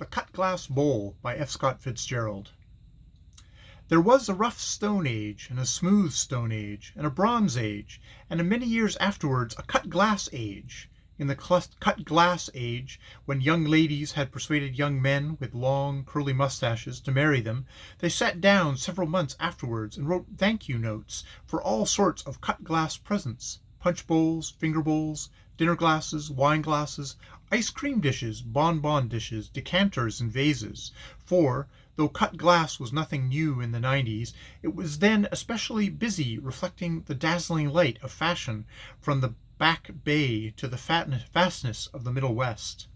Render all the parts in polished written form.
The Cut-Glass Bowl by F. Scott Fitzgerald. There was a rough Stone Age, and a smooth Stone Age, and a Bronze Age, and many years afterwards a cut-glass age. In the cut-glass age, when young ladies had persuaded young men with long, curly mustaches to marry them, they sat down several months afterwards and wrote thank-you notes for all sorts of cut-glass presents: punch bowls, finger bowls, dinner glasses, wine glasses, ice cream dishes, bonbon dishes, decanters, and vases. For, though cut glass was nothing new in the 90s, it was then especially busy reflecting the dazzling light of fashion from the Back Bay to the fastness of the Middle West.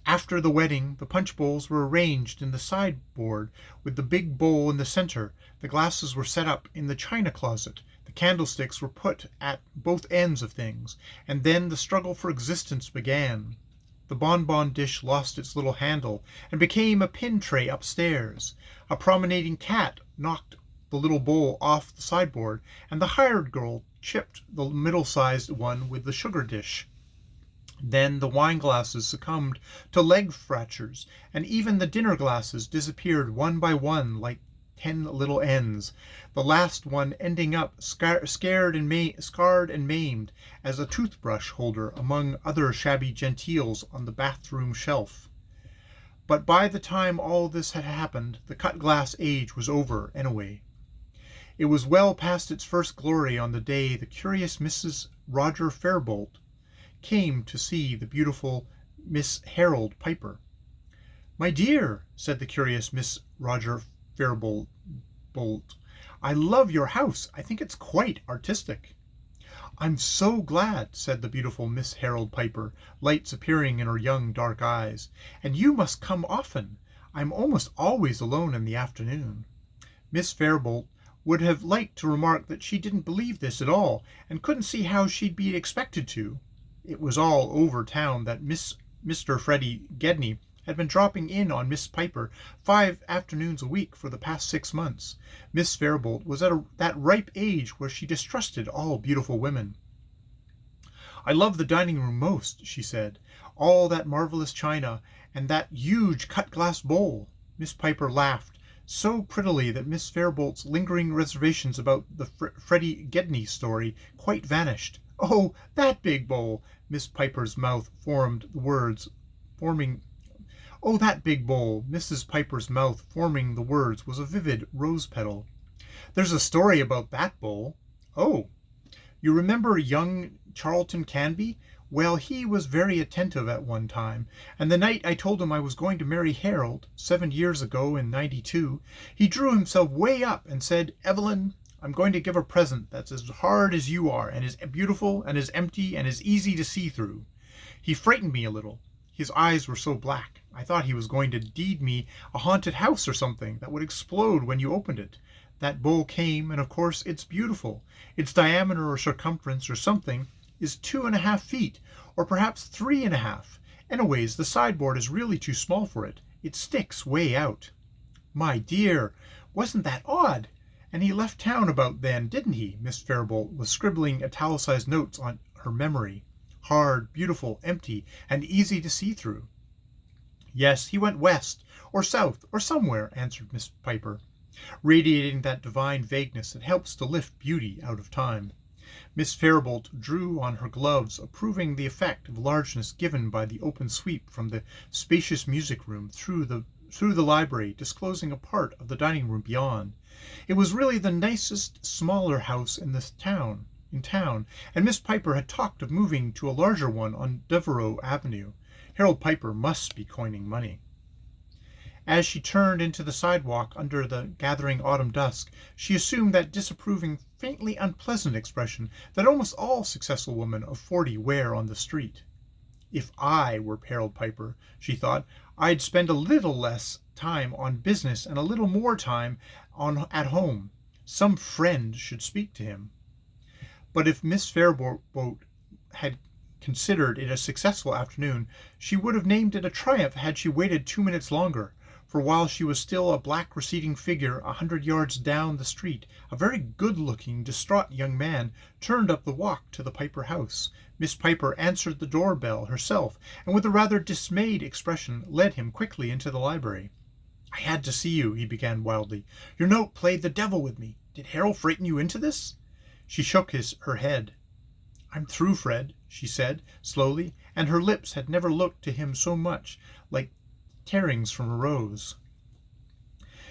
After the wedding, the punch bowls were arranged in the sideboard with the big bowl in the center. The glasses were set up in the china closet. The candlesticks were put at both ends of things, and then the struggle for existence began. The bonbon dish lost its little handle and became a pin tray upstairs. A promenading cat knocked the little bowl off the sideboard, and the hired girl chipped the middle-sized one with the sugar dish. Then the wine glasses succumbed to leg fractures, and even the dinner glasses disappeared one by one like 10 little ends, the last one ending up scarred and maimed as a toothbrush holder among other shabby gentiles on the bathroom shelf. But by the time all this had happened, the cut-glass age was over anyway. It was well past its first glory on the day the curious Mrs. Roger Fairbolt came to see the beautiful Miss Harold Piper. "My dear," said the curious Miss Roger Fairbolt, "I love your house. I think it's quite artistic." "I'm so glad," said the beautiful Miss Harold Piper, lights appearing in her young dark eyes. "And you must come often. I'm almost always alone in the afternoon." Miss Fairbolt would have liked to remark that she didn't believe this at all, and couldn't see how she'd be expected to. It was all over town that Mr. Freddie Gedney had been dropping in on Miss Piper 5 afternoons a week for the past 6 months. Miss Fairbolt was at that ripe age where she distrusted all beautiful women. "I love the dining room most," she said. "All that marvelous china, and that huge cut-glass bowl." Miss Piper laughed so prettily that Miss Fairbolt's lingering reservations about the Freddie Gedney story quite vanished. "Oh, that big bowl!" Miss Piper's mouth "Oh, that big bowl!" Mrs. Piper's mouth forming the words was a vivid rose petal. "There's a story about that bowl." "Oh, you remember young Charlton Canby? Well, he was very attentive at one time, and the night I told him I was going to marry Harold, 7 years ago in '92, he drew himself way up and said, 'Evelyn, I'm going to give a present that's as hard as you are, and as beautiful, and as empty, and as easy to see through.' He frightened me a little. His eyes were so black. I thought he was going to deed me a haunted house or something that would explode when you opened it. That bowl came, and of course it's beautiful. Its diameter or circumference or something is 2.5 feet, or perhaps 3.5. Anyways, the sideboard is really too small for it. It sticks way out." "My dear, wasn't that odd? And he left town about then, didn't he?" Miss Fairbolt was scribbling italicized notes on her memory. "Hard, beautiful, empty, and easy to see through." "Yes, he went west, or south, or somewhere," answered Miss Piper, radiating that divine vagueness that helps to lift beauty out of time. Miss Fairbolt drew on her gloves, approving the effect of largeness given by the open sweep from the spacious music room through the library, disclosing a part of the dining room beyond. It was really the nicest, smaller house in town, and Miss Piper had talked of moving to a larger one on Devereux Avenue. Harold Piper must be coining money. As she turned into the sidewalk under the gathering autumn dusk, she assumed that disapproving, faintly unpleasant expression that almost all successful women of 40 wear on the street. "If I were Harold Piper," she thought, "I'd spend a little less time on business and a little more time at home. Some friend should speak to him." But if Miss Fairbolt had considered it a successful afternoon, she would have named it a triumph had she waited 2 minutes longer, for while she was still a black receding figure 100 yards down the street, a very good-looking, distraught young man turned up the walk to the Piper house. Miss Piper answered the doorbell herself, and with a rather dismayed expression led him quickly into the library. "I had to see you," he began wildly. "Your note played the devil with me. Did Harold frighten you into this?" She shook her head. "I'm through, Fred," she said slowly, and her lips had never looked to him so much like tearings from a rose.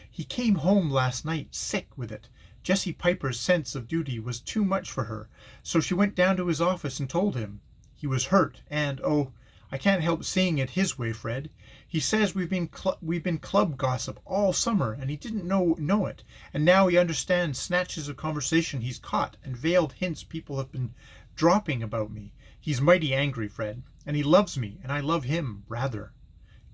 "He came home last night sick with it. Jessie Piper's sense of duty was too much for her, so she went down to his office and told him. He was hurt, and, oh, I can't help seeing it his way, Fred. He says we've been club gossip all summer, and he didn't know it, and now he understands snatches of conversation he's caught and veiled hints people have been dropping about me. He's mighty angry, Fred, and he loves me, and I love him, rather."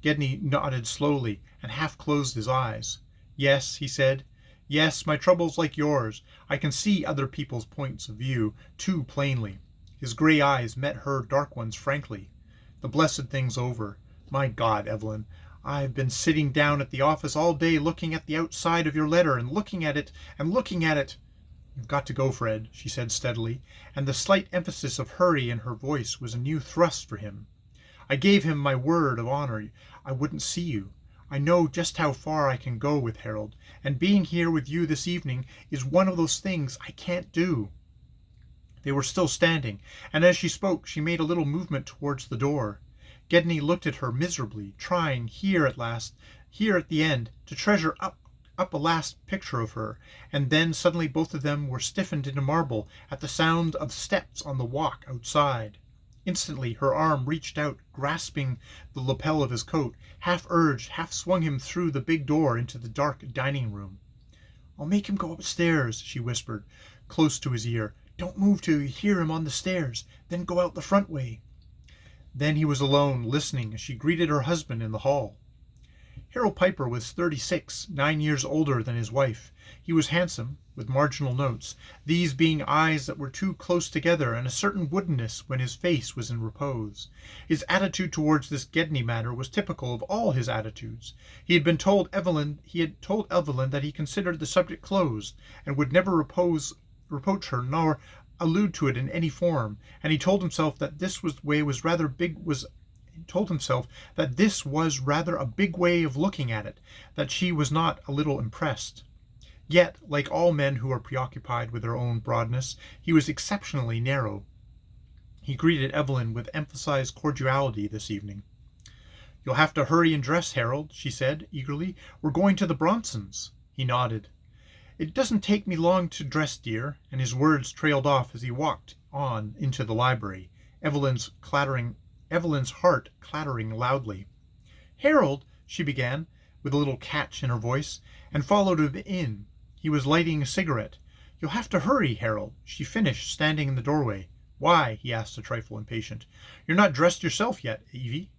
Gedney nodded slowly and half closed his eyes. "Yes," he said. "Yes, my trouble's like yours. I can see other people's points of view too plainly." His gray eyes met her dark ones frankly. "The blessed thing's over. My God, Evelyn, I've been sitting down at the office all day looking at the outside of your letter and looking at it and looking at it." "You've got to go, Fred," she said steadily, and the slight emphasis of hurry in her voice was a new thrust for him. "I gave him my word of honor I wouldn't see you. I know just how far I can go with Harold, and being here with you this evening is one of those things I can't do." They were still standing, and as she spoke she made a little movement towards the door. Gedney looked at her miserably, trying, here at the end, to treasure up a last picture of her, and then suddenly both of them were stiffened into marble at the sound of steps on the walk outside. Instantly her arm reached out, grasping the lapel of his coat, half urged, half swung him through the big door into the dark dining room. "I'll make him go upstairs," she whispered, close to his ear. "Don't move till you hear him on the stairs, then go out the front way." Then he was alone, listening as she greeted her husband in the hall. Harold Piper was 36, 9 years older than his wife. He was handsome, with marginal notes, these being eyes that were too close together and a certain woodenness when his face was in repose. His attitude towards this Gedney matter was typical of all his attitudes. He had told Evelyn that he considered the subject closed, and would never reproach her nor allude to it in any form, and he told himself that this was rather a big way of looking at it, that she was not a little impressed. Yet, like all men who are preoccupied with their own broadness, he was exceptionally narrow. He greeted Evelyn with emphasized cordiality this evening. "You'll have to hurry and dress, Harold," she said eagerly. "We're going to the Bronsons." He nodded. "It doesn't take me long to dress, dear," and his words trailed off as he walked on into the library, Evelyn's heart clattering loudly. "Harold," she began, with a little catch in her voice, and followed him in. He was lighting a cigarette. "You'll have to hurry, Harold," she finished, standing in the doorway. "Why?" he asked, a trifle impatient. "You're not dressed yourself yet, Evie."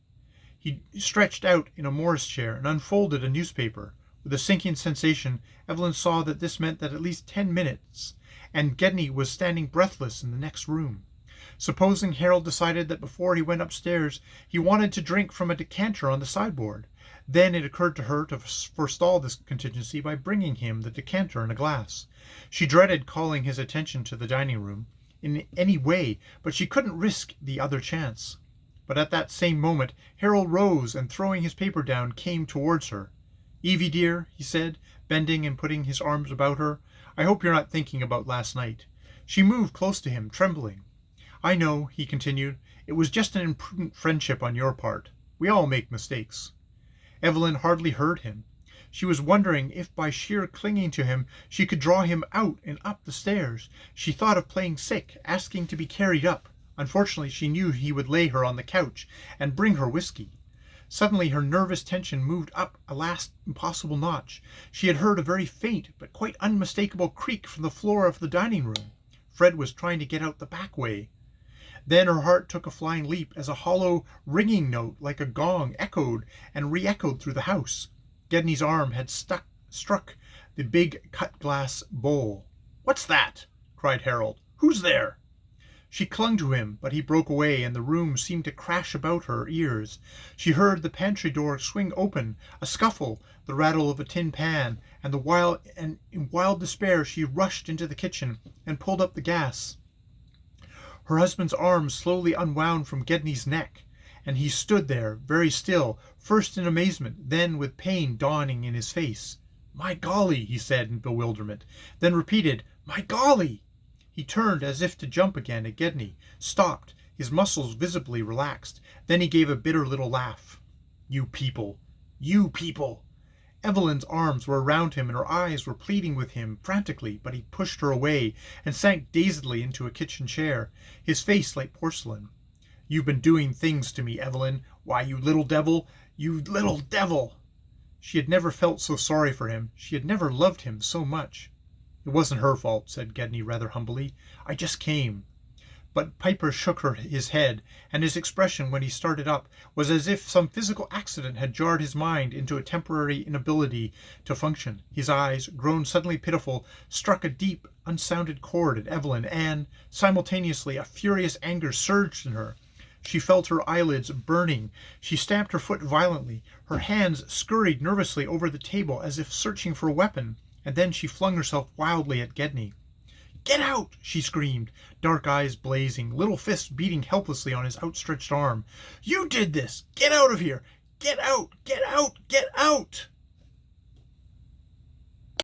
He stretched out in a Morris chair and unfolded a newspaper. With a sinking sensation, Evelyn saw that this meant that at least 10 minutes, and Gedney was standing breathless in the next room. Supposing Harold decided that before he went upstairs he wanted to drink from a decanter on the sideboard. Then it occurred to her to forestall this contingency by bringing him the decanter and a glass. She dreaded calling his attention to the dining room in any way, but she couldn't risk the other chance. But at that same moment Harold rose and, throwing his paper down, came towards her. "Evie, dear," he said, bending and putting his arms about her, "I hope you're not thinking about last night." She moved close to him, trembling. "I know," he continued. "It was just an imprudent friendship on your part. We all make mistakes." Evelyn hardly heard him. She was wondering if by sheer clinging to him she could draw him out and up the stairs. She thought of playing sick, asking to be carried up. Unfortunately, she knew he would lay her on the couch and bring her whiskey. Suddenly her nervous tension moved up a last impossible notch. She had heard a very faint but quite unmistakable creak from the floor of the dining room. Fred was trying to get out the back way. Then her heart took a flying leap as a hollow, ringing note like a gong echoed and re-echoed through the house. Gedney's arm had struck the big cut-glass bowl. "What's that?" cried Harold. "Who's there?" She clung to him, but he broke away, and the room seemed to crash about her ears. She heard the pantry door swing open, a scuffle, the rattle of a tin pan, and in wild despair she rushed into the kitchen and pulled up the gas. Her husband's arms slowly unwound from Gedney's neck, and he stood there, very still, first in amazement, then with pain dawning in his face. "My golly," he said in bewilderment, then repeated, "My golly!" He turned as if to jump again at Gedney, stopped, his muscles visibly relaxed. Then he gave a bitter little laugh. "You people! You people!" Evelyn's arms were around him and her eyes were pleading with him frantically, but he pushed her away and sank dazedly into a kitchen chair, his face like porcelain. "You've been doing things to me, Evelyn. Why, you little devil! You little devil!" She had never felt so sorry for him. She had never loved him so much. "It wasn't her fault," said Gedney rather humbly. "I just came." But Piper shook his head, and his expression when he started up was as if some physical accident had jarred his mind into a temporary inability to function. His eyes, grown suddenly pitiful, struck a deep, unsounded chord at Evelyn, and, simultaneously, a furious anger surged in her. She felt her eyelids burning. She stamped her foot violently. Her hands scurried nervously over the table as if searching for a weapon, and then she flung herself wildly at Gedney. "Get out!" she screamed, dark eyes blazing, little fists beating helplessly on his outstretched arm. "You did this! Get out of here! Get out! Get out! Get out!"